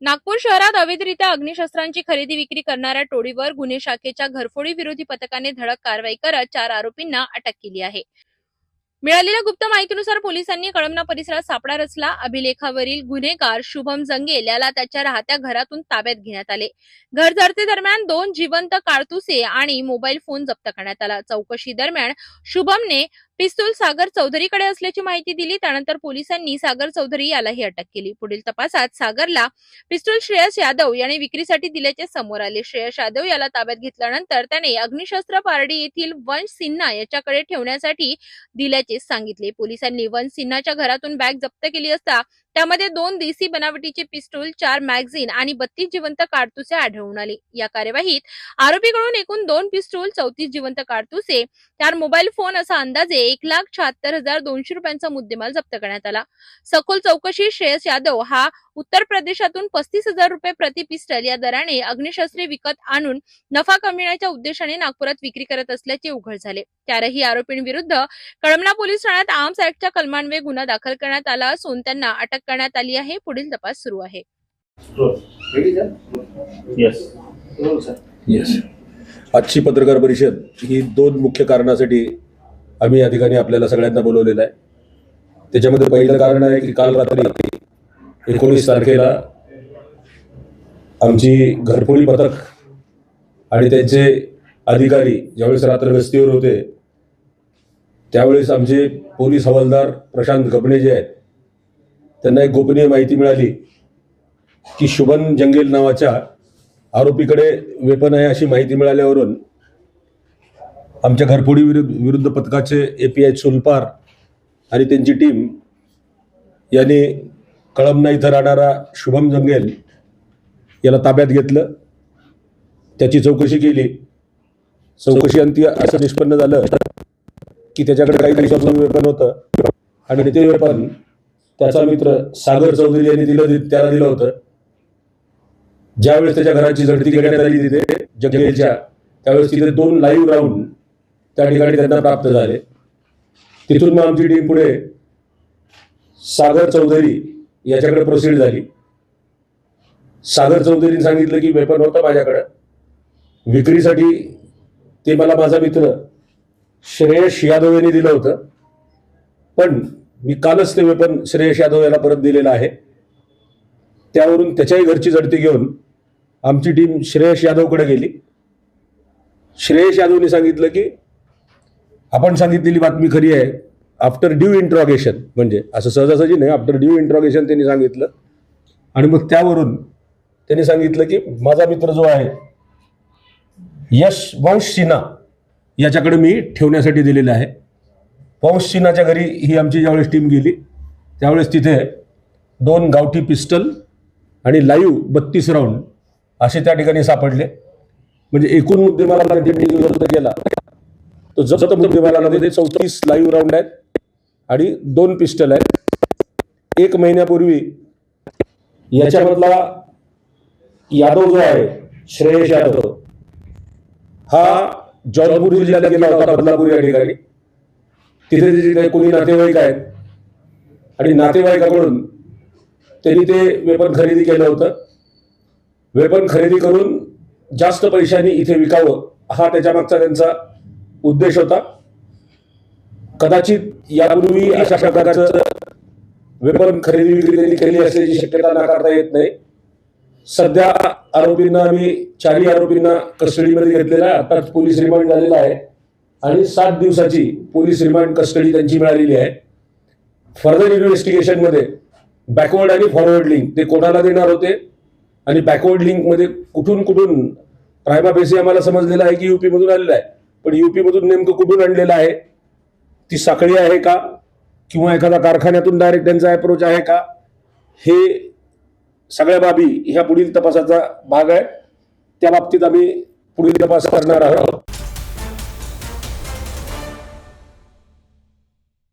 नागपूर शहरात अवैधरित्या अग्निशस्त्रांची खरेदी विक्री करणाऱ्या टोळीवर गुन्हे शाखेच्या घरफोडी विरोधी पथकाने धडक कारवाई करत 4 आरोपींना अटक केली आहे। मिळालेल्या गुप्त माहितीनुसार पोलिसांनी कळमना परिसरात सापळा रचला। अभिलेखावरील गुन्हेगार शुभम जंगेल याला त्याच्या राहत्या घरातून ताब्यात घेण्यात आले। घर झडती दरम्यान 2 जिवंत काडतुसे आणि मोबाईल फोन जप्त करण्यात आला। चौकशी दरम्यान शुभमने पिस्तूल सागर चौधरीकडे असल्याची माहिती दिली। त्यानंतर पोलिसांनी सागर चौधरी यालाही अटक केली। पुढील तपासात सागरला पिस्तूल श्रेयस यादव याने विक्रीसाठी दिल्याचे समोर आले। श्रेयस यादव याला ताब्यात घेतल्यानंतर त्याने अग्निशस्त्र पारडी येथील वंश सिन्हा याच्याकडे ठेवण्यासाठी दिल्याचे सांगितले। पोलिसांनी वंश सिन्हाच्या घरातून बॅग जप्त केली असता त्यामध्ये 2 देसी बनावटीचे पिस्तूल, 4 मॅगझीन आणि 32 जिवंत काडतुसे आढळून आले। या कार्यवाहीत आरोपीकडून एकूण 2 पिस्तूल, 34 जिवंत काडतुसे, 4 मोबाईल फोन असा अंदाजे 1,76,200 रुपयांचा मुद्देमाल जप्त करण्यात आला। सखोल चौकशी श्रेयस यादव हा उत्तर प्रदेशातून 35,000 रुपये प्रति पिस्टल या दराने अग्निशस्त्रे विकत आणून नफा कमविण्याच्या उद्देशाने नागपुरात विक्री करत असल्याचे उघड झाले। 4ही आरोपींविरुद्ध कळमना पोलीस ठाण्यात आर्म्स ऍक्टच्या कलमान्वये गुन्हा दाखल करण्यात आला असून त्यांना अटक करण्यात आली आहे। पुढील तपास सुरू आहे। आजची पत्रकार परिषद ही 2 मुख्य कारणासाठी आम्ही या ठिकाणी आपल्याला सगळ्यांना बोलवलेलं आहे। त्याच्यामध्ये पहिलं कारण आहे की काल रात्री 19 तारखेला आमची घरफोडी पथक आणि त्यांचे अधिकारी ज्यावेळेस रात्र गस्तीवर होते त्यावेळेस आमचे पोलीस हवालदार प्रशांत गबणे जे आहेत त्यांना एक गोपनीय माहिती मिळाली की शुभम जंगेल नावाच्या आरोपीकडे वेपन आहे अशी माहिती मिळाल्यावरून आमच्या घरफोडी विरुद्ध पथकाचे API सुलपार आणि त्यांची टीम यांनी कळमना इथं राहणारा शुभम जंगेल याला ताब्यात घेतलं। त्याची चौकशी केली। चौकशी असं निष्पन्न झालं की त्याच्याकडे काही दिवसापूर्वी वेपन होतं आणि ते वेपन त्याचा मित्र सागर चौधरी यांनी त्याला दिलं होतं। ज्यावेळेस त्याच्या घराची झडती घेण्यात आली तिथे जंगेलच्या, त्यावेळेस तिथे 2 लाईव्ह राऊंड त्या ठिकाणी त्यांना प्राप्त झाले। तिथून मग आमची टीम पुढे सागर चौधरी याच्याकडे प्रोसीड झाली। सागर चौधरीने सांगितलं की वेपन होतं माझ्याकडे विक्रीसाठी, ते मला माझा मित्र श्रेयस यादव यांनी दिलं होतं, पण मी कालच ते वेपन श्रेयस यादव याला परत दिलेलं आहे। त्यावरून त्याच्याही घरची झडती घेऊन आमची टीम श्रेयस यादवकडे गेली। श्रेयस यादवने सांगितलं की आपण सांगितलेली बातमी खरी आहे। आफ्टर ड्यू इंट्रॉगेशन, म्हणजे असं सहजासहजी नाही, आफ्टर ड्यू इंट्रॉगेशन त्यांनी सांगितलं आणि मग त्यावरून त्यांनी सांगितलं की माझा मित्र जो आहे यश वंश सिन्हा याच्याकडे मी ठेवण्यासाठी दिलेलं आहे। वंश सिन्हाच्या घरी ही आमची ज्यावेळेस टीम गेली त्यावेळेस तिथे 2 गावठी पिस्टल आणि लाईव्ह 32 राऊंड असे त्या ठिकाणी सापडले। म्हणजे एकूण मुद्देमालाला जप्त केला तो जप्त मुद्देमालामध्ये 34 लाईव्ह राऊंड आहेत आणि 2 पिस्टल आहेत। 1 महिन्यापूर्वी याच्यामधला यादव जो आहे श्रेयस यादव हा जौनपूर जिल्ह्याला गेला होता, बदलापूर या ठिकाणी। तिथे त्याचे कोणी नातेवाईक आहेत आणि नातेवाईकाकडून त्यांनी ते वेपन खरेदी केलं होतं। वेपन खरेदी करून जास्त पैशांनी इथे विकावं हा त्याच्यामागचा त्यांचा उद्देश होता। कदाचित यापूर्वी अशा प्रकारचं वेपन खरेदी विक्री केली असल्याची शक्यता नाकारता येत नाही। सध्या आरोपींना आम्ही 4ही आरोपींना कस्टडीमध्ये घेतलेला आहे। आताच पोलीस रिमांड झालेला आहे आणि 7 दिवसाची पोलीस रिमांड कस्टडी त्यांची मिळालेली आहे। फर्दर इन्व्हेस्टिगेशन मध्ये बॅकवर्ड आणि फॉरवर्ड लिंक ते कोणाला देणार होते आणि बॅकवर्ड लिंक मध्ये कुठून प्रायमा फेसी आम्हाला समजलेलं आहे की UP मधून आलेला आहे, पण UP मधून नेमकं कुठून आणलेलं आहे, ती साखळी आहे का किंवा एखादा कारखान्यातून डायरेक्ट त्यांचा अप्रोच आहे का, हे सगळ्या बाबी ह्या पुढील तपासाचा भाग आहे। त्या बाबतीत आम्ही पुढील तपास करणार आहोत।